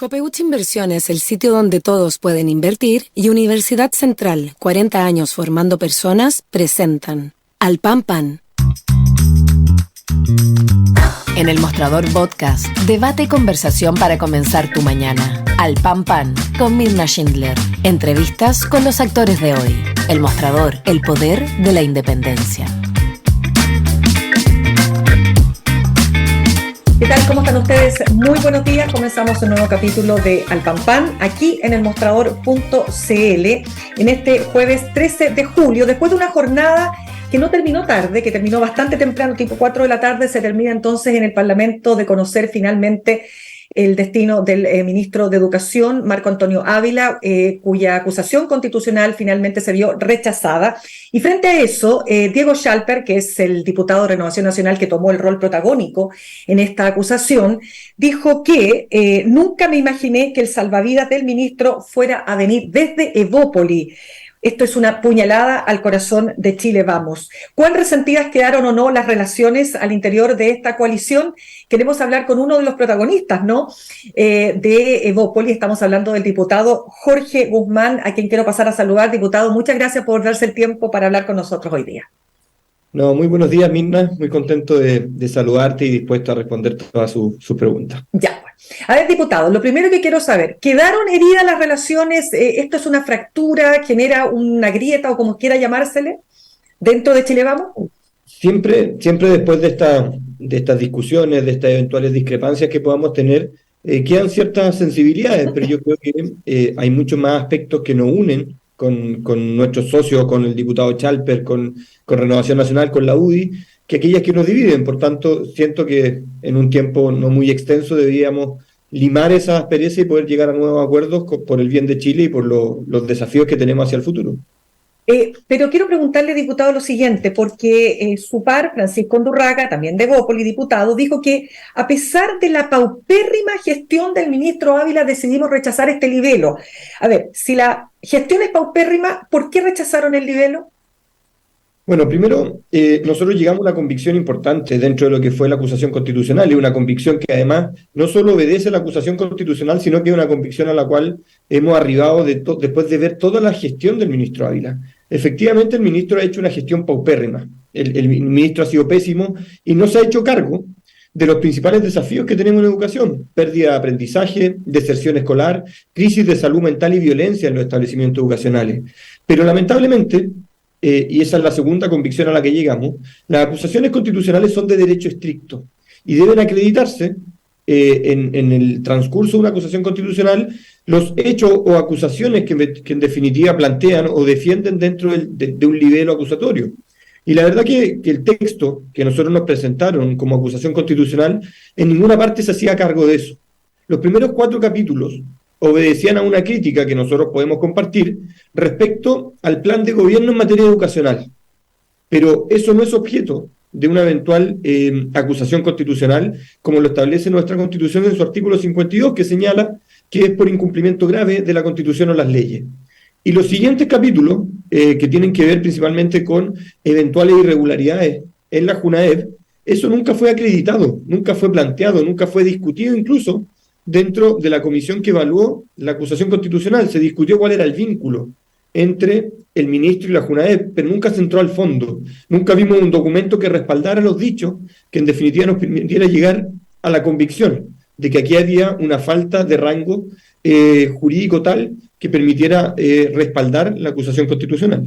Copeuch Inversiones, el sitio donde todos pueden invertir, y Universidad Central, 40 años formando personas, presentan Al Pan Pan. En El Mostrador Podcast, debate y conversación para comenzar tu mañana. Al Pan Pan, con Mirna Schindler. Entrevistas con los actores de hoy. El Mostrador, el poder de la independencia. ¿Qué tal? ¿Cómo están ustedes? Muy buenos días. Comenzamos un nuevo capítulo de Al Pan Pan, aquí en elmostrador.cl, en este jueves 13 de julio, después de una jornada que no terminó tarde, que terminó bastante temprano, tipo 4 de la tarde, se termina entonces en el Parlamento de conocer finalmente el destino del ministro de Educación, Marco Antonio Ávila, cuya acusación constitucional finalmente se vio rechazada. Y frente a eso, Diego Schalper, que es el diputado de Renovación Nacional que tomó el rol protagónico en esta acusación, dijo que nunca me imaginé que el salvavidas del ministro fuera a venir desde Evópoli. Esto es una puñalada al corazón de Chile Vamos. ¿Cuán resentidas quedaron o no las relaciones al interior de esta coalición? Queremos hablar con uno de los protagonistas, ¿no? De Evópoli. Estamos hablando del diputado Jorge Guzmán, a quien quiero pasar a saludar. Diputado, muchas gracias por darse el tiempo para hablar con nosotros hoy día. No, muy buenos días, Mirna. Muy contento de saludarte y dispuesto a responder todas sus preguntas. Ya, bueno. A ver, diputado, lo primero que quiero saber, ¿quedaron heridas las relaciones? ¿Esto es una fractura, genera una grieta o como quiera llamársele dentro de Chile Vamos? Siempre después de estas discusiones, de estas eventuales discrepancias que podamos tener, quedan ciertas sensibilidades, pero yo creo que hay muchos más aspectos que nos unen con nuestros socios, con el diputado Schalper, con Renovación Nacional, con la UDI, que aquellas que nos dividen. Por tanto, siento que en un tiempo no muy extenso deberíamos limar esa aspereza y poder llegar a nuevos acuerdos por el bien de Chile y por los desafíos que tenemos hacia el futuro. Pero quiero preguntarle, diputado, lo siguiente, porque su par, Francisco Undurraga, también de Evópoli, diputado, dijo que a pesar de la paupérrima gestión del ministro Ávila decidimos rechazar este libelo. A ver, si la gestión es paupérrima, ¿por qué rechazaron el libelo? Bueno, primero, nosotros llegamos a una convicción importante dentro de lo que fue la acusación constitucional, y una convicción que además no solo obedece a la acusación constitucional, sino que es una convicción a la cual hemos arribado después de ver toda la gestión del ministro Ávila. Efectivamente, el ministro ha hecho una gestión paupérrima, el ministro ha sido pésimo y no se ha hecho cargo de los principales desafíos que tenemos en educación: pérdida de aprendizaje, deserción escolar, crisis de salud mental y violencia en los establecimientos educacionales. Pero lamentablemente, y esa es la segunda convicción a la que llegamos, las acusaciones constitucionales son de derecho estricto y deben acreditarse en el transcurso de una acusación constitucional los hechos o acusaciones que en definitiva plantean o defienden dentro de un libelo acusatorio. Y la verdad que el texto que nosotros nos presentaron como acusación constitucional en ninguna parte se hacía cargo de eso. Los primeros 4 capítulos obedecían a una crítica que nosotros podemos compartir respecto al plan de gobierno en materia educacional. Pero eso no es objeto de una eventual acusación constitucional, como lo establece nuestra Constitución en su artículo 52, que señala que es por incumplimiento grave de la Constitución o las leyes. Y los siguientes capítulos, que tienen que ver principalmente con eventuales irregularidades en la JUNAEV, eso nunca fue acreditado, nunca fue planteado, nunca fue discutido incluso dentro de la comisión que evaluó la acusación constitucional. Se discutió cuál era el vínculo entre el ministro y la JUNAEV, pero nunca se entró al fondo. Nunca vimos un documento que respaldara los dichos, que en definitiva nos permitiera llegar a la convicción de que aquí había una falta de rango jurídico tal que permitiera respaldar la acusación constitucional.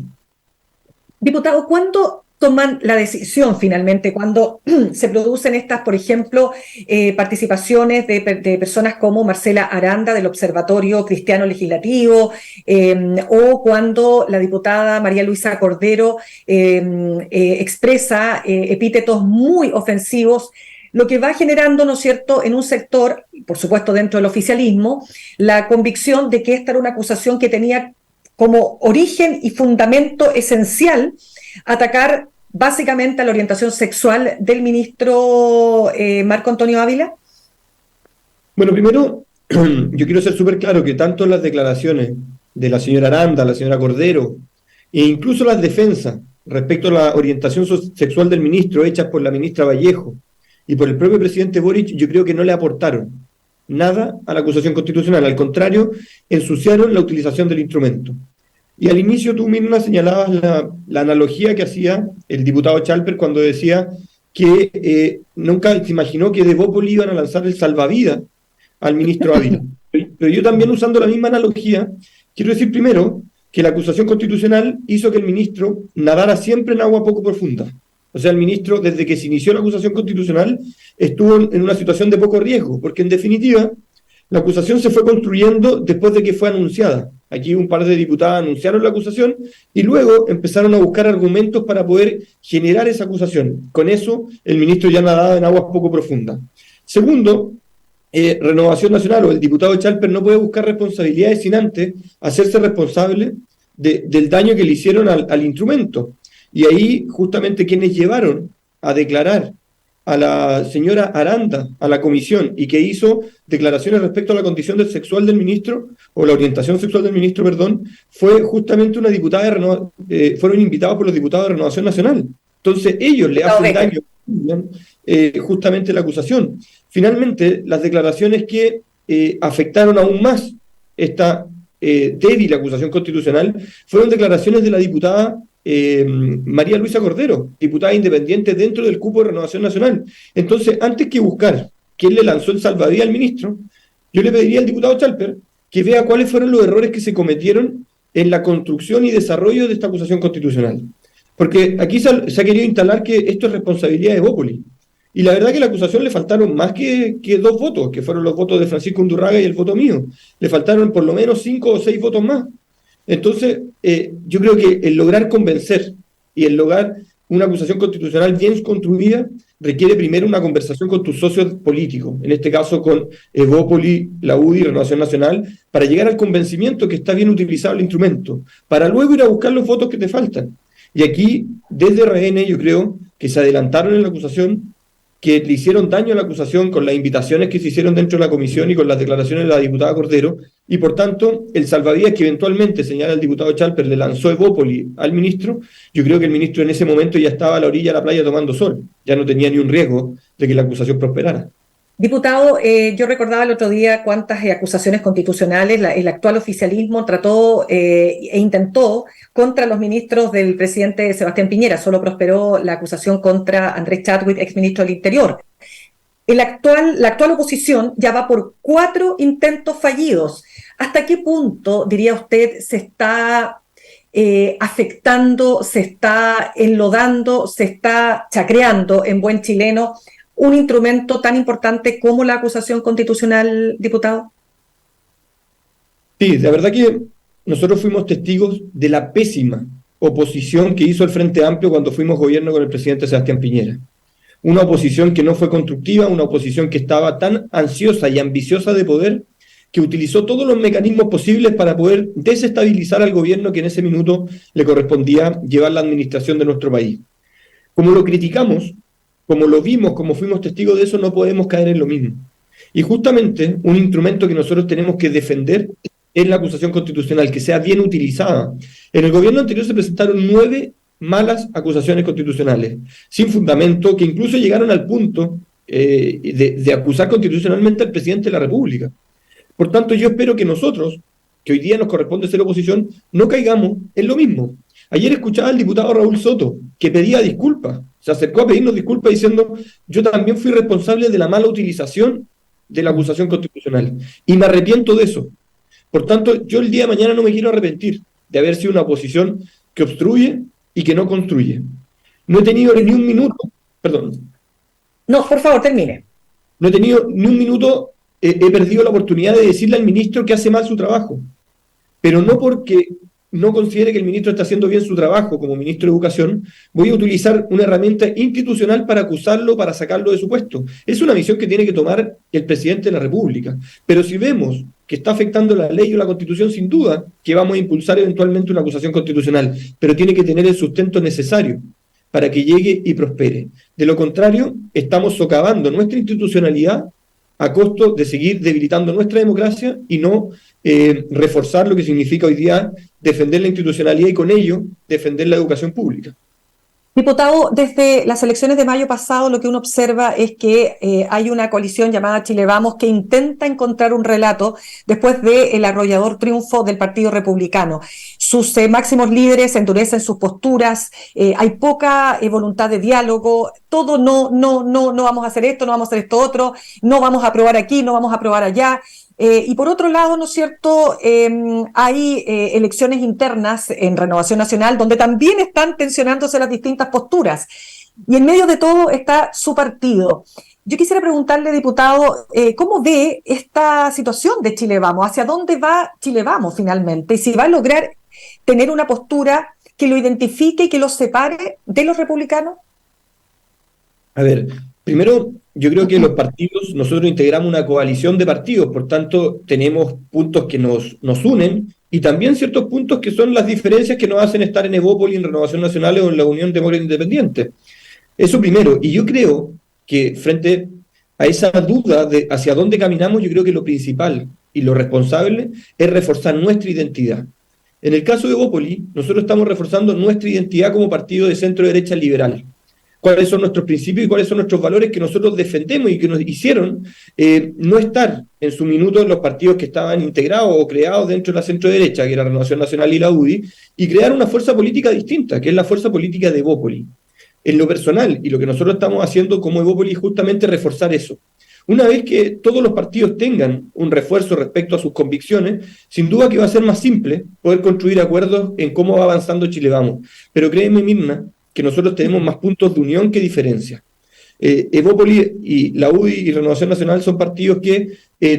Diputado, ¿cuándo toman la decisión finalmente, cuando se producen estas, por ejemplo, participaciones de personas como Marcela Aranda del Observatorio Cristiano Legislativo, o cuando la diputada María Luisa Cordero expresa epítetos muy ofensivos, lo que va generando, ¿no es cierto?, en un sector, por supuesto dentro del oficialismo, la convicción de que esta era una acusación que tenía como origen y fundamento esencial atacar básicamente a la orientación sexual del ministro Marco Antonio Ávila? Bueno, primero, yo quiero ser súper claro que tanto las declaraciones de la señora Aranda, la señora Cordero, e incluso las defensas respecto a la orientación sexual del ministro hechas por la ministra Vallejo y por el propio presidente Boric, yo creo que no le aportaron nada a la acusación constitucional, al contrario, ensuciaron la utilización del instrumento. Y al inicio tú misma señalabas la analogía que hacía el diputado Chalper cuando decía que nunca se imaginó que de Bópoli iban a lanzar el salvavidas al ministro Ávila. Pero yo también, usando la misma analogía, quiero decir primero que la acusación constitucional hizo que el ministro nadara siempre en agua poco profunda. O sea, el ministro, desde que se inició la acusación constitucional, estuvo en una situación de poco riesgo, porque en definitiva, la acusación se fue construyendo después de que fue anunciada. Aquí un par de diputadas anunciaron la acusación y luego empezaron a buscar argumentos para poder generar esa acusación. Con eso, el ministro ya nadaba en aguas poco profundas. Segundo, Renovación Nacional o el diputado Chalper no puede buscar responsabilidades sin antes hacerse responsable del daño que le hicieron al instrumento. Y ahí justamente quienes llevaron a declarar a la señora Aranda a la comisión y que hizo declaraciones respecto a la condición sexual del ministro, o la orientación sexual del ministro, perdón, fue justamente una diputada fueron invitados por los diputados de Renovación Nacional. Entonces ellos le hacen daño justamente la acusación. Finalmente, las declaraciones que afectaron aún más esta débil acusación constitucional fueron declaraciones de la diputada María Luisa Cordero, diputada independiente dentro del cupo de Renovación Nacional. Entonces, antes que buscar quién le lanzó el salvavidas al ministro, yo le pediría al diputado Chalper que vea cuáles fueron los errores que se cometieron en la construcción y desarrollo de esta acusación constitucional. Porque aquí se ha querido instalar que esto es responsabilidad de Bópoli. Y la verdad que a la acusación le faltaron más que 2 votos, que fueron los votos de Francisco Undurraga y el voto mío. Le faltaron por lo menos 5 o 6 votos más. Entonces, yo creo que el lograr convencer y el lograr una acusación constitucional bien construida requiere primero una conversación con tus socios políticos, en este caso con Bópoli, la UDI, Renovación Nacional, para llegar al convencimiento que está bien utilizado el instrumento, para luego ir a buscar los votos que te faltan. Y aquí, desde RN, yo creo que se adelantaron en la acusación, que le hicieron daño a la acusación con las invitaciones que se hicieron dentro de la comisión y con las declaraciones de la diputada Cordero, y por tanto, el salvavidas que eventualmente, señala el diputado Chalper, le lanzó Bópoli al ministro, yo creo que el ministro en ese momento ya estaba a la orilla de la playa tomando sol, ya no tenía ni un riesgo de que la acusación prosperara. Diputado, yo recordaba el otro día cuántas acusaciones constitucionales el actual oficialismo trató e intentó contra los ministros del presidente Sebastián Piñera. Solo prosperó la acusación contra Andrés Chadwick, exministro del Interior. La actual oposición ya va por 4 intentos fallidos. ¿Hasta qué punto, diría usted, se está afectando, se está enlodando, se está chacreando en buen chileno un instrumento tan importante como la acusación constitucional, diputado? Sí, la verdad que nosotros fuimos testigos de la pésima oposición que hizo el Frente Amplio cuando fuimos gobierno con el presidente Sebastián Piñera. Una oposición que no fue constructiva, una oposición que estaba tan ansiosa y ambiciosa de poder que utilizó todos los mecanismos posibles para poder desestabilizar al gobierno que en ese minuto le correspondía llevar la administración de nuestro país. Como lo criticamos, como lo vimos, como fuimos testigos de eso, no podemos caer en lo mismo. Y justamente un instrumento que nosotros tenemos que defender es la acusación constitucional, que sea bien utilizada. En el gobierno anterior se presentaron 9 malas acusaciones constitucionales, sin fundamento, que incluso llegaron al punto de acusar constitucionalmente al presidente de la República. Por tanto, yo espero que nosotros, que hoy día nos corresponde ser oposición, no caigamos en lo mismo. Ayer escuchaba al diputado Raúl Soto, que pedía disculpas, se acercó a pedirnos disculpas diciendo: yo también fui responsable de la mala utilización de la acusación constitucional, y me arrepiento de eso. Por tanto, yo el día de mañana no me quiero arrepentir de haber sido una oposición que obstruye y que no construye. No he tenido ni un minuto, perdón. No, por favor, termine. No he tenido ni un minuto, he perdido la oportunidad de decirle al ministro que hace mal su trabajo, pero no porque no considere que el ministro está haciendo bien su trabajo como ministro de Educación, voy a utilizar una herramienta institucional para acusarlo, para sacarlo de su puesto. Es una misión que tiene que tomar el presidente de la República. Pero si vemos que está afectando la ley o la Constitución, sin duda que vamos a impulsar eventualmente una acusación constitucional, pero tiene que tener el sustento necesario para que llegue y prospere. De lo contrario, estamos socavando nuestra institucionalidad a costo de seguir debilitando nuestra democracia y no reforzar lo que significa hoy día defender la institucionalidad y con ello defender la educación pública. Diputado, desde las elecciones de mayo pasado lo que uno observa es que hay una coalición llamada Chile Vamos que intenta encontrar un relato después del arrollador triunfo del Partido Republicano. Sus máximos líderes endurecen sus posturas, hay poca voluntad de diálogo, todo no vamos a hacer esto, no vamos a hacer esto otro, no vamos a aprobar aquí, no vamos a aprobar allá. Y por otro lado, ¿no es cierto?, hay elecciones internas en Renovación Nacional donde también están tensionándose las distintas posturas. Y en medio de todo está su partido. Yo quisiera preguntarle, diputado, ¿cómo ve esta situación de Chile Vamos? ¿Hacia dónde va Chile Vamos finalmente? Y si va a lograr tener una postura que lo identifique y que lo separe de los republicanos. A ver, primero, yo creo que los partidos, nosotros integramos una coalición de partidos, por tanto, tenemos puntos que nos unen y también ciertos puntos que son las diferencias que nos hacen estar en Evópolis, en Renovación Nacional o en la Unión Demócrata Independiente. Eso primero. Y yo creo que frente a esa duda de hacia dónde caminamos, yo creo que lo principal y lo responsable es reforzar nuestra identidad. En el caso de Evópolis, nosotros estamos reforzando nuestra identidad como partido de centro-derecha liberal. Cuáles son nuestros principios y cuáles son nuestros valores que nosotros defendemos y que nos hicieron no estar en su minuto en los partidos que estaban integrados o creados dentro de la centro-derecha, que era Renovación Nacional y la UDI, y crear una fuerza política distinta, que es la fuerza política de Evópolis. En lo personal, y lo que nosotros estamos haciendo como Evópolis, justamente reforzar eso. Una vez que todos los partidos tengan un refuerzo respecto a sus convicciones, sin duda que va a ser más simple poder construir acuerdos en cómo va avanzando Chile Vamos. Pero créeme, Mirna, que nosotros tenemos más puntos de unión que diferencias. Evópolis y la UDI y Renovación Nacional son partidos que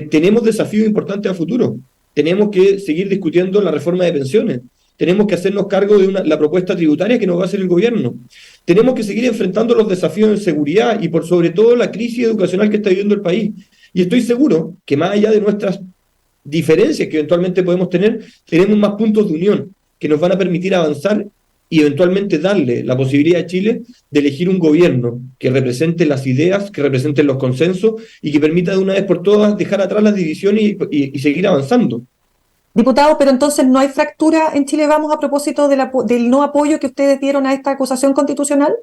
tenemos desafíos importantes a futuro. Tenemos que seguir discutiendo la reforma de pensiones. Tenemos que hacernos cargo de la propuesta tributaria que nos va a hacer el gobierno. Tenemos que seguir enfrentando los desafíos en seguridad y por sobre todo la crisis educacional que está viviendo el país. Y estoy seguro que más allá de nuestras diferencias que eventualmente podemos tener, tenemos más puntos de unión que nos van a permitir avanzar y eventualmente darle la posibilidad a Chile de elegir un gobierno que represente las ideas, que represente los consensos y que permita de una vez por todas dejar atrás las divisiones y seguir avanzando. Diputado, pero entonces no hay fractura en Chile Vamos a propósito del no apoyo que ustedes dieron a esta acusación constitucional.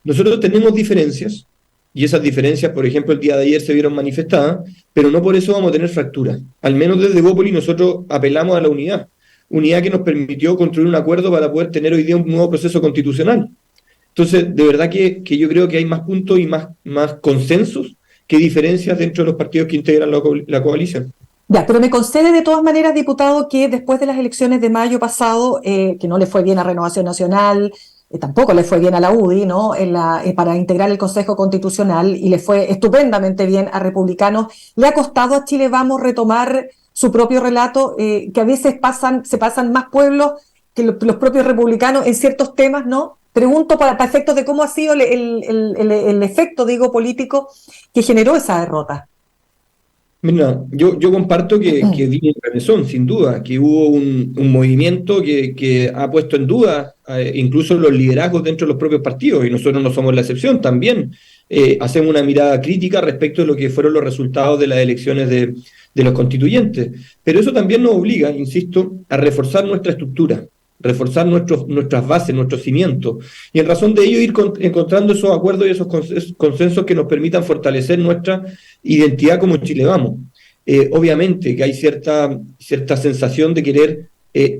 Nosotros tenemos diferencias y esas diferencias, por ejemplo, el día de ayer se vieron manifestadas, pero no por eso vamos a tener fractura. Al menos desde Evópolis nosotros apelamos a la unidad que nos permitió construir un acuerdo para poder tener hoy día un nuevo proceso constitucional. Entonces, de verdad que yo creo que hay más puntos y más consensos que diferencias dentro de los partidos que integran la coalición. Ya, pero me concede de todas maneras, diputado, que después de las elecciones de mayo pasado, que no le fue bien a Renovación Nacional, tampoco le fue bien a la UDI, ¿no?, para integrar el Consejo Constitucional, y le fue estupendamente bien a Republicanos, le ha costado a Chile Vamos retomar su propio relato, que a veces se pasan más pueblos que los propios republicanos en ciertos temas, ¿no? Pregunto para efectos de cómo ha sido el efecto, digo, político que generó esa derrota. Mira, yo comparto que viene en remesón, sin duda, que hubo un movimiento que ha puesto en duda incluso los liderazgos dentro de los propios partidos, y nosotros no somos la excepción. También hacemos una mirada crítica respecto de lo que fueron los resultados de las elecciones de los constituyentes. Pero eso también nos obliga, insisto, a reforzar nuestra estructura, reforzar nuestras bases, nuestros cimientos, y en razón de ello ir encontrando esos acuerdos y esos consensos que nos permitan fortalecer nuestra identidad como Chile Vamos. Obviamente que hay cierta sensación de querer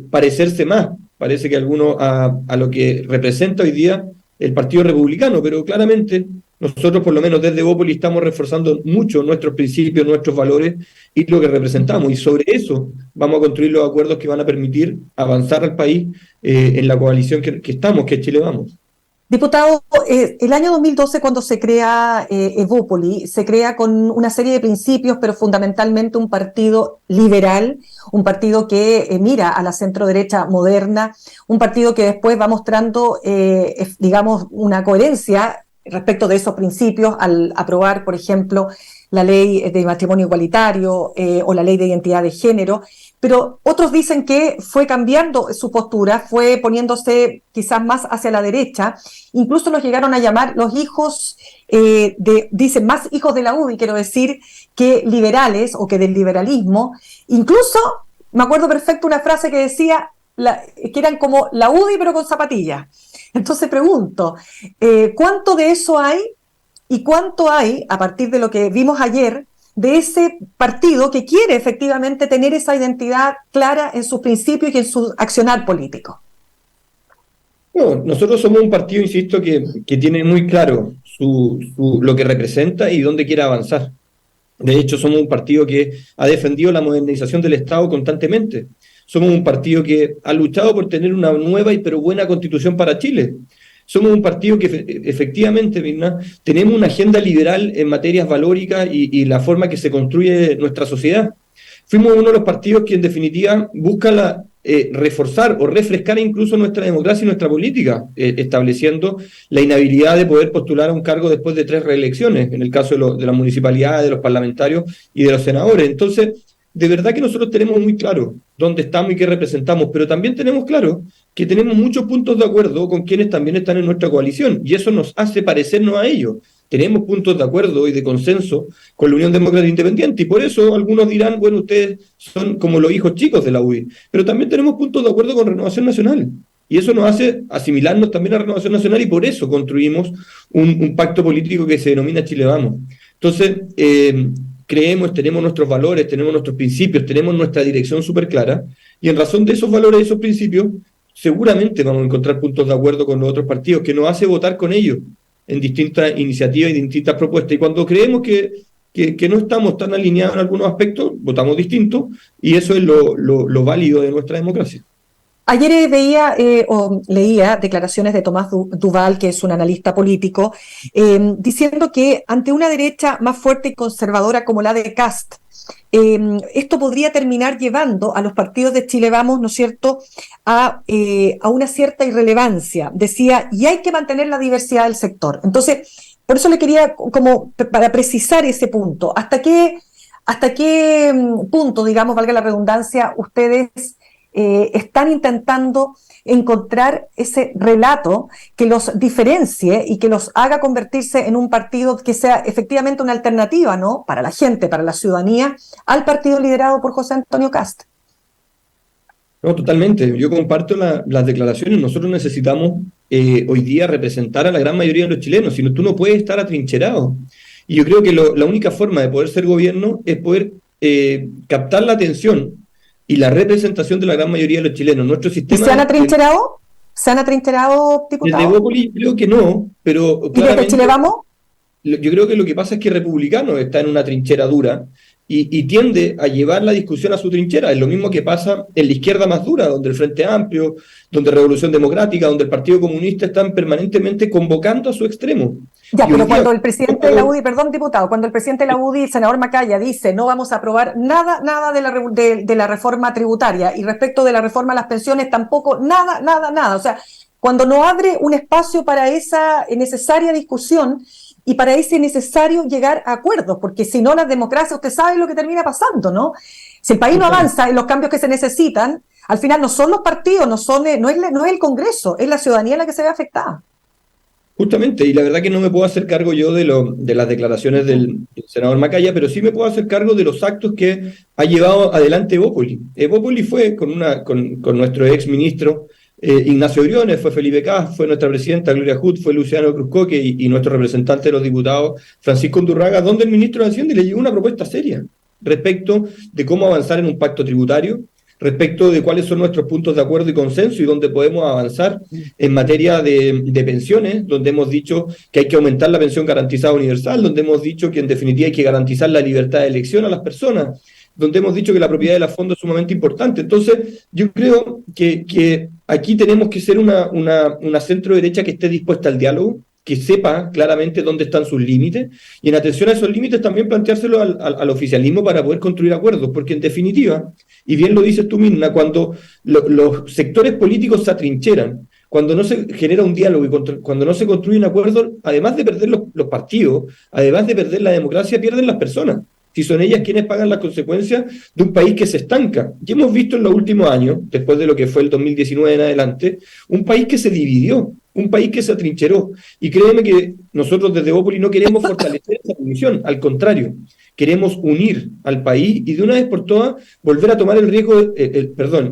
parecerse más, parece que algunos a lo que representa hoy día el Partido Republicano, pero claramente nosotros, por lo menos desde Evópolis, estamos reforzando mucho nuestros principios, nuestros valores y lo que representamos. Y sobre eso vamos a construir los acuerdos que van a permitir avanzar al país en la coalición que estamos, que es Chile Vamos. Diputado, el año 2012, cuando se crea Evópolis, se crea con una serie de principios, pero fundamentalmente un partido liberal, un partido que mira a la centro-derecha moderna, un partido que después va mostrando, digamos, una coherencia respecto de esos principios al aprobar, por ejemplo, la ley de matrimonio igualitario o la ley de identidad de género, pero otros dicen que fue cambiando su postura, fue poniéndose quizás más hacia la derecha, incluso los llegaron a llamar los hijos, dicen más hijos de la UDI, quiero decir, que liberales o que del liberalismo. Incluso me acuerdo perfecto una frase que decía que eran como la UDI pero con zapatillas. Entonces pregunto, ¿cuánto de eso hay y cuánto hay, a partir de lo que vimos ayer, de ese partido que quiere efectivamente tener esa identidad clara en sus principios y en su accionar político? No, nosotros somos un partido, insisto, que tiene muy claro lo que representa y dónde quiere avanzar. De hecho, somos un partido que ha defendido la modernización del Estado constantemente. Somos un partido que ha luchado por tener una nueva y pero buena constitución para Chile. Somos un partido que efectivamente, Mirna, tenemos una agenda liberal en materias valóricas y la forma que se construye nuestra sociedad. Fuimos uno de los partidos que en definitiva busca reforzar o refrescar incluso nuestra democracia y nuestra política, estableciendo la inhabilidad de poder postular a un cargo después de 3 reelecciones, en el caso de las municipalidades, de los parlamentarios y de los senadores. Entonces, de verdad que nosotros tenemos muy claro dónde estamos y qué representamos, pero también tenemos claro que tenemos muchos puntos de acuerdo con quienes también están en nuestra coalición, y eso nos hace parecernos a ellos. Tenemos puntos de acuerdo y de consenso con la Unión Demócrata Independiente, y por eso algunos dirán, bueno, ustedes son como los hijos chicos de la UDI, pero también tenemos puntos de acuerdo con Renovación Nacional, y eso nos hace asimilarnos también a Renovación Nacional, y por eso construimos un pacto político que se denomina Chile Vamos. Entonces, creemos, tenemos nuestros valores, tenemos nuestros principios, tenemos nuestra dirección súper clara, y en razón de esos valores, de esos principios, seguramente vamos a encontrar puntos de acuerdo con los otros partidos, que nos hace votar con ellos en distintas iniciativas y distintas propuestas. Y cuando creemos que no estamos tan alineados en algunos aspectos, votamos distinto, y eso es lo válido de nuestra democracia. Ayer veía o leía declaraciones de Tomás Duval, que es un analista político, diciendo que ante una derecha más fuerte y conservadora como la de Kast, esto podría terminar llevando a los partidos de Chile Vamos, ¿no es cierto?, a una cierta irrelevancia. Decía, y hay que mantener la diversidad del sector. Entonces, por eso le quería, como para precisar ese punto, ¿hasta qué punto, digamos, valga la redundancia, ustedes están intentando encontrar ese relato que los diferencie y que los haga convertirse en un partido que sea efectivamente una alternativa, ¿no?, para la gente, para la ciudadanía, al partido liderado por José Antonio Kast? No, totalmente. Yo comparto las declaraciones. Nosotros necesitamos hoy día representar a la gran mayoría de los chilenos, si no, tú no puedes estar atrincherado. Y yo creo que la única forma de poder ser gobierno es poder captar la atención y la representación de la gran mayoría de los chilenos. Nuestro sistema. ¿Y se han atrincherado? ¿Se han atrincherado, diputado? Desde Bópoli creo que no, pero ¿Y desde Chile Vamos? Yo creo que lo que pasa es que Republicano está en una trinchera dura y tiende a llevar la discusión a su trinchera. Es lo mismo que pasa en la izquierda más dura, donde el Frente Amplio, donde Revolución Democrática, donde el Partido Comunista están permanentemente convocando a su extremo. Ya, pero cuando el presidente de la UDI, perdón, diputado, cuando el presidente de la UDI, el senador Macaya, dice no vamos a aprobar nada de la reforma tributaria, y respecto de la reforma a las pensiones tampoco, nada. O sea, cuando no abre un espacio para esa necesaria discusión y para ese necesario llegar a acuerdos, porque si no, la democracia, usted sabe lo que termina pasando, ¿no? Si el país no avanza en los cambios que se necesitan, al final no son los partidos, no es el Congreso, es la ciudadanía la que se ve afectada. Justamente, y la verdad que no me puedo hacer cargo yo de las declaraciones del senador Macaya, pero sí me puedo hacer cargo de los actos que ha llevado adelante Bópoli. Bópoli fue con nuestro ex ministro Ignacio Briones, fue Felipe Kast, fue nuestra presidenta Gloria Huth, fue Luciano Cruzcoque y nuestro representante de los diputados Francisco Undurraga, donde el ministro de Hacienda le llegó una propuesta seria respecto de cómo avanzar en un pacto tributario, respecto de cuáles son nuestros puntos de acuerdo y consenso y dónde podemos avanzar en materia de pensiones, donde hemos dicho que hay que aumentar la pensión garantizada universal, donde hemos dicho que en definitiva hay que garantizar la libertad de elección a las personas, donde hemos dicho que la propiedad de los fondos es sumamente importante. Entonces, yo creo que aquí tenemos que ser una centro derecha que esté dispuesta al diálogo, que sepa claramente dónde están sus límites, y en atención a esos límites también planteárselo al oficialismo para poder construir acuerdos, porque en definitiva, y bien lo dices tú misma, cuando los sectores políticos se atrincheran, cuando no se genera un diálogo y cuando no se construye un acuerdo, además de perder los partidos, además de perder la democracia, pierden las personas. Si son ellas quienes pagan las consecuencias de un país que se estanca. Y hemos visto en los últimos años, después de lo que fue el 2019 en adelante, un país que se dividió, un país que se atrincheró. Y créeme que nosotros desde Bópoli no queremos fortalecer esa división, al contrario. queremos unir al país y de una vez por todas volver a tomar el riesgo,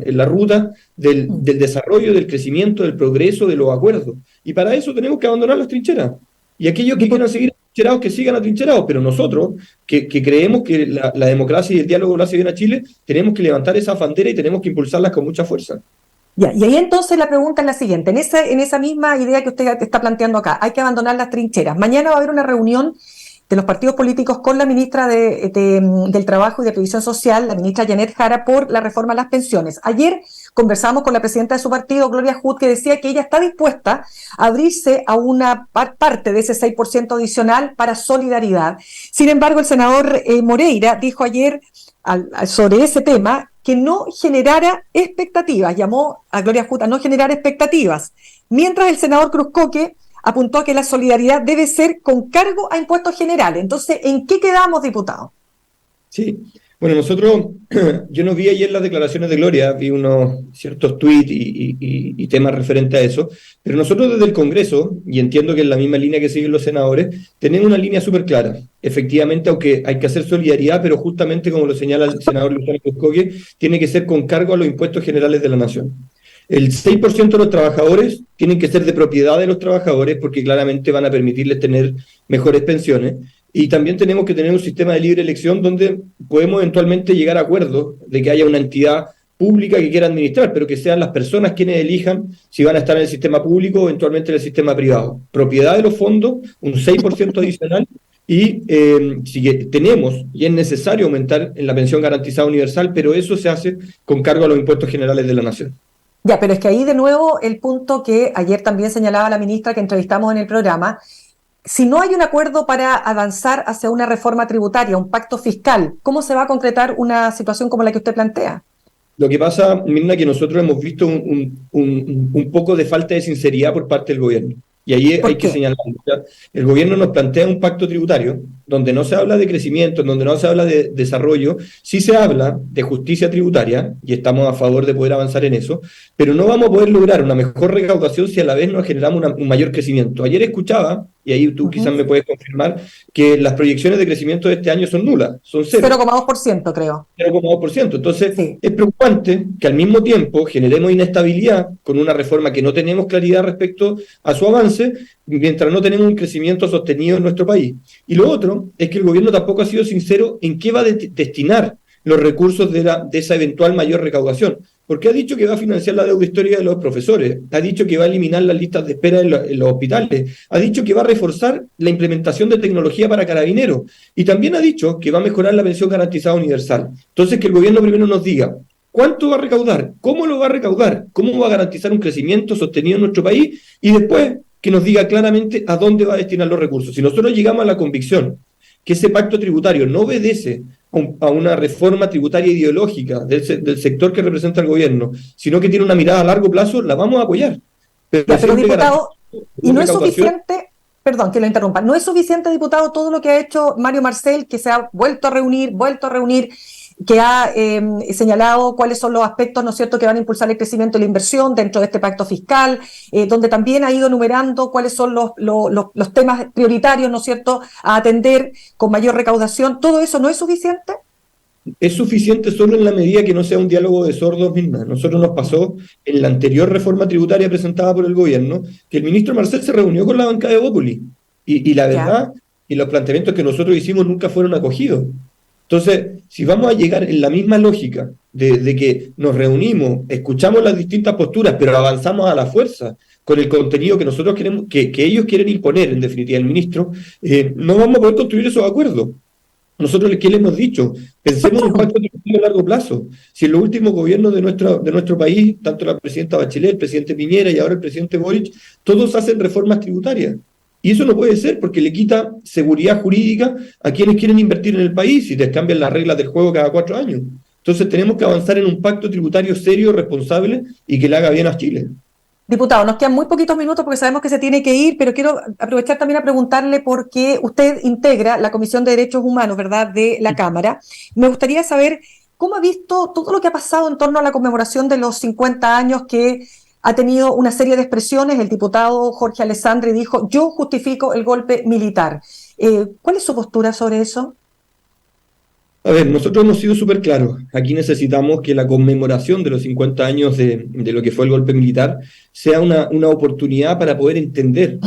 la ruta del desarrollo, del crecimiento, del progreso, de los acuerdos. Y para eso tenemos que abandonar las trincheras. Y aquellos que quieran seguir atrincherados, que sigan atrincherados, pero nosotros, que creemos que la democracia y el diálogo lo hace bien a Chile, tenemos que levantar esa bandera y tenemos que impulsarlas con mucha fuerza. Ya, y ahí entonces la pregunta es la siguiente, en esa misma idea que usted está planteando acá, hay que abandonar las trincheras. Mañana va a haber una reunión de los partidos políticos con la ministra del Trabajo y de Previsión Social, la ministra Janet Jara, por la reforma a las pensiones. Ayer conversamos con la presidenta de su partido, Gloria Hood, que decía que ella está dispuesta a abrirse a una parte de ese 6% adicional para solidaridad. Sin embargo, el senador Moreira dijo ayer sobre ese tema que no generara expectativas, llamó a Gloria Hood a no generar expectativas, mientras el senador Cruzcoque apuntó que la solidaridad debe ser con cargo a impuestos generales. Entonces, ¿en qué quedamos, diputado? Sí, bueno, yo no vi ayer las declaraciones de Gloria, vi unos ciertos tweets y temas referentes a eso, pero nosotros desde el Congreso, y entiendo que es la misma línea que siguen los senadores, tenemos una línea súper clara. Efectivamente, aunque hay que hacer solidaridad, pero justamente como lo señala el senador Luciano Cruzcoque, tiene que ser con cargo a los impuestos generales de la nación. El 6% de los trabajadores tienen que ser de propiedad de los trabajadores porque claramente van a permitirles tener mejores pensiones. Y también tenemos que tener un sistema de libre elección donde podemos eventualmente llegar a acuerdos de que haya una entidad pública que quiera administrar, pero que sean las personas quienes elijan si van a estar en el sistema público o eventualmente en el sistema privado. Propiedad de los fondos, un 6% adicional. Y si tenemos y es necesario aumentar en la pensión garantizada universal, pero eso se hace con cargo a los impuestos generales de la nación. Ya, pero es que ahí de nuevo el punto que ayer también señalaba la ministra que entrevistamos en el programa, si no hay un acuerdo para avanzar hacia una reforma tributaria, un pacto fiscal, ¿cómo se va a concretar una situación como la que usted plantea? Lo que pasa, Mirna, que nosotros hemos visto un poco de falta de sinceridad por parte del gobierno. Y ahí hay que señalarlo. El gobierno nos plantea un pacto tributario donde no se habla de crecimiento, donde no se habla de desarrollo, sí se habla de justicia tributaria, y estamos a favor de poder avanzar en eso, pero no vamos a poder lograr una mejor recaudación si a la vez no generamos un mayor crecimiento. Ayer escuchaba, y ahí tú quizás me puedes confirmar, que las proyecciones de crecimiento de este año son nulas, son 0,2%, creo. 0,2%. Entonces, sí, es preocupante que al mismo tiempo generemos inestabilidad con una reforma que no tenemos claridad respecto a su avance, mientras no tenemos un crecimiento sostenido en nuestro país. Y lo otro es que el gobierno tampoco ha sido sincero en qué va a destinar los recursos de esa eventual mayor recaudación. Porque ha dicho que va a financiar la deuda histórica de los profesores, ha dicho que va a eliminar las listas de espera en los hospitales, ha dicho que va a reforzar la implementación de tecnología para carabineros, y también ha dicho que va a mejorar la pensión garantizada universal. Entonces, que el gobierno primero nos diga cuánto va a recaudar, cómo lo va a recaudar, cómo va a garantizar un crecimiento sostenido en nuestro país, y después que nos diga claramente a dónde va a destinar los recursos. Si nosotros llegamos a la convicción que ese pacto tributario no obedece a una reforma tributaria ideológica del sector que representa el gobierno, sino que tiene una mirada a largo plazo, la vamos a apoyar. Pero diputado, y no es suficiente, perdón que lo interrumpa, no es suficiente, diputado, todo lo que ha hecho Mario Marcel, que se ha vuelto a reunir, que ha señalado cuáles son los aspectos, ¿no es cierto?, que van a impulsar el crecimiento y la inversión dentro de este pacto fiscal, donde también ha ido enumerando cuáles son los temas prioritarios, ¿no es cierto?, a atender con mayor recaudación. ¿Todo eso no es suficiente? Es suficiente solo en la medida que no sea un diálogo de sordos misma. Nosotros nos pasó en la anterior reforma tributaria presentada por el gobierno que el ministro Marcel se reunió con la bancada de Bópoli y la verdad, y los planteamientos que nosotros hicimos nunca fueron acogidos. Entonces, si vamos a llegar en la misma lógica de que nos reunimos, escuchamos las distintas posturas, pero avanzamos a la fuerza con el contenido que nosotros queremos, que ellos quieren imponer, en definitiva, el ministro, no vamos a poder construir esos acuerdos. Nosotros, ¿qué le hemos dicho? Pensemos en un pacto tributario a largo plazo. Si en los últimos gobiernos de nuestro país, tanto la presidenta Bachelet, el presidente Piñera y ahora el presidente Boric, todos hacen reformas tributarias. Y eso no puede ser porque le quita seguridad jurídica a quienes quieren invertir en el país y les cambian las reglas del juego cada 4 años. Entonces tenemos que avanzar en un pacto tributario serio, responsable y que le haga bien a Chile. Diputado, nos quedan muy poquitos minutos porque sabemos que se tiene que ir, pero quiero aprovechar también a preguntarle por qué usted integra la Comisión de Derechos Humanos, ¿verdad?, de la Cámara. Me gustaría saber cómo ha visto todo lo que ha pasado en torno a la conmemoración de los 50 años que ha tenido una serie de expresiones. El diputado Jorge Alessandri dijo: yo justifico el golpe militar. ¿Cuál es su postura sobre eso? A ver, nosotros hemos sido súper claros. Aquí necesitamos que la conmemoración de los 50 años de lo que fue el golpe militar sea una oportunidad para poder entender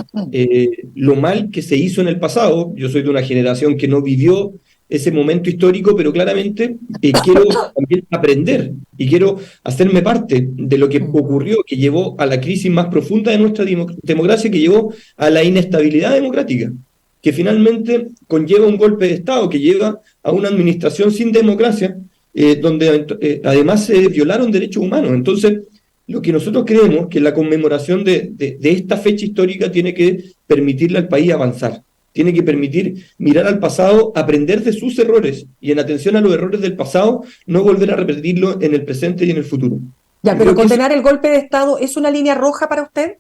lo mal que se hizo en el pasado. Yo soy de una generación que no vivió ese momento histórico, pero claramente quiero también aprender y quiero hacerme parte de lo que ocurrió, que llevó a la crisis más profunda de nuestra democracia, que llevó a la inestabilidad democrática, que finalmente conlleva un golpe de Estado, que lleva a una administración sin democracia, donde además se violaron derechos humanos. Entonces, lo que nosotros creemos que la conmemoración de esta fecha histórica tiene que permitirle al país avanzar, tiene que permitir mirar al pasado, aprender de sus errores y en atención a los errores del pasado, no volver a repetirlo en el presente y en el futuro. Ya, pero condenar el golpe de Estado ¿es una línea roja para usted?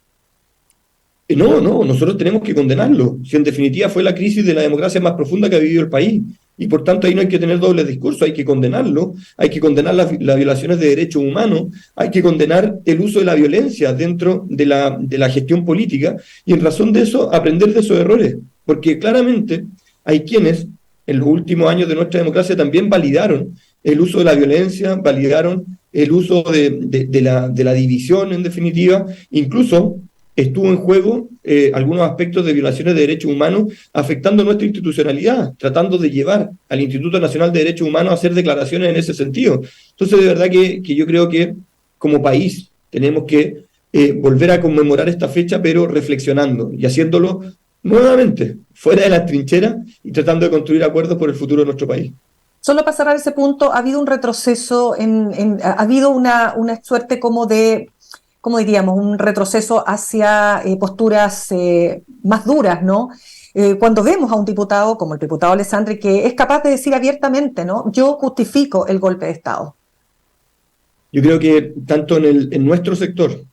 No, nosotros tenemos que condenarlo. Si en definitiva fue la crisis de la democracia más profunda que ha vivido el país. Y por tanto ahí no hay que tener doble discurso, hay que condenarlo, hay que condenar las violaciones de derechos humanos, hay que condenar el uso de la violencia dentro de la gestión política y en razón de eso aprender de esos errores. Porque claramente hay quienes en los últimos años de nuestra democracia también validaron el uso de la violencia, validaron el uso de la división en definitiva, incluso estuvo en juego algunos aspectos de violaciones de derechos humanos afectando nuestra institucionalidad, tratando de llevar al Instituto Nacional de Derechos Humanos a hacer declaraciones en ese sentido. Entonces, de verdad que yo creo que como país tenemos que volver a conmemorar esta fecha, pero reflexionando y haciéndolo nuevamente, fuera de las trincheras y tratando de construir acuerdos por el futuro de nuestro país. Solo para cerrar ese punto, ¿ha habido un retroceso, ha habido una suerte como de, ¿cómo diríamos?, un retroceso hacia posturas más duras, ¿no? Cuando vemos a un diputado como el diputado Alessandri que es capaz de decir abiertamente, ¿no?, yo justifico el golpe de Estado. Yo creo que tanto en nuestro sector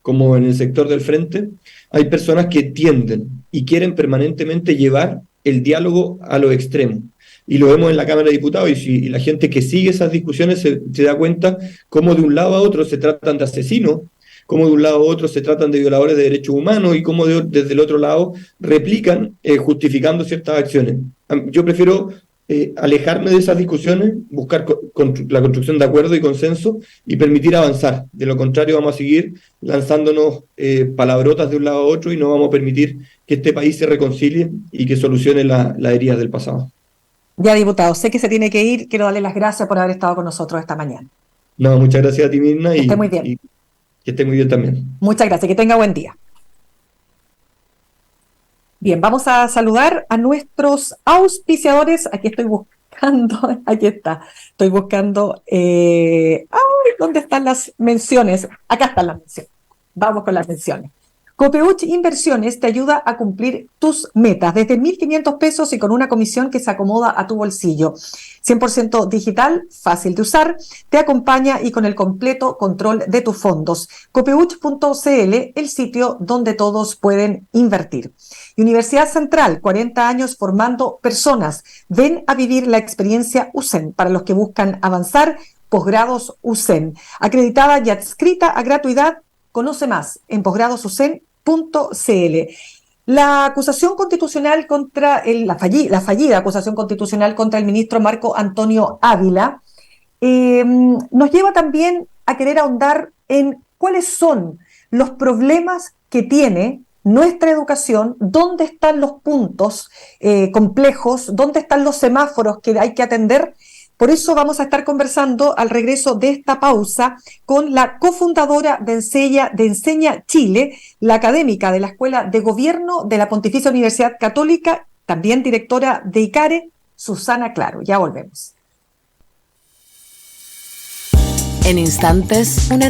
como en el sector del frente, hay personas que tienden y quieren permanentemente llevar el diálogo a los extremos. Y lo vemos en la Cámara de Diputados, y la gente que sigue esas discusiones se da cuenta cómo de un lado a otro se tratan de asesinos, cómo de un lado a otro se tratan de violadores de derechos humanos y cómo desde el otro lado replican justificando ciertas acciones. Yo prefiero alejarme de esas discusiones, buscar la construcción de acuerdo y consenso y permitir avanzar. De lo contrario vamos a seguir lanzándonos palabrotas de un lado a otro y no vamos a permitir que este país se reconcilie y que solucione las heridas del pasado. Ya, diputado, sé que se tiene que ir, quiero darle las gracias por haber estado con nosotros esta mañana. No, muchas gracias a ti, Mirna. Que esté muy bien. Y que esté muy bien también. Muchas gracias, que tenga buen día. Bien, vamos a saludar a nuestros auspiciadores. Aquí estoy buscando, aquí está. Estoy buscando, ¿dónde están las menciones? Acá están las menciones. Vamos con las menciones. Copeuch Inversiones te ayuda a cumplir tus metas desde 1.500 pesos y con una comisión que se acomoda a tu bolsillo. 100% digital, fácil de usar, te acompaña y con el completo control de tus fondos. Copeuch.cl, el sitio donde todos pueden invertir. Universidad Central, 40 años formando personas. Ven a vivir la experiencia USEN para los que buscan avanzar. Posgrados USEN, acreditada y adscrita a gratuidad. Conoce más en posgradosusen.cl. La acusación constitucional contra la fallida acusación constitucional contra el ministro Marco Antonio Ávila nos lleva también a querer ahondar en cuáles son los problemas que tiene nuestra educación, dónde están los puntos complejos, dónde están los semáforos que hay que atender. Por eso vamos a estar conversando al regreso de esta pausa con la cofundadora de Enseña Chile, la académica de la Escuela de Gobierno de la Pontificia Universidad Católica, también directora de ICARE, Susana Claro. Ya volvemos. En instantes, una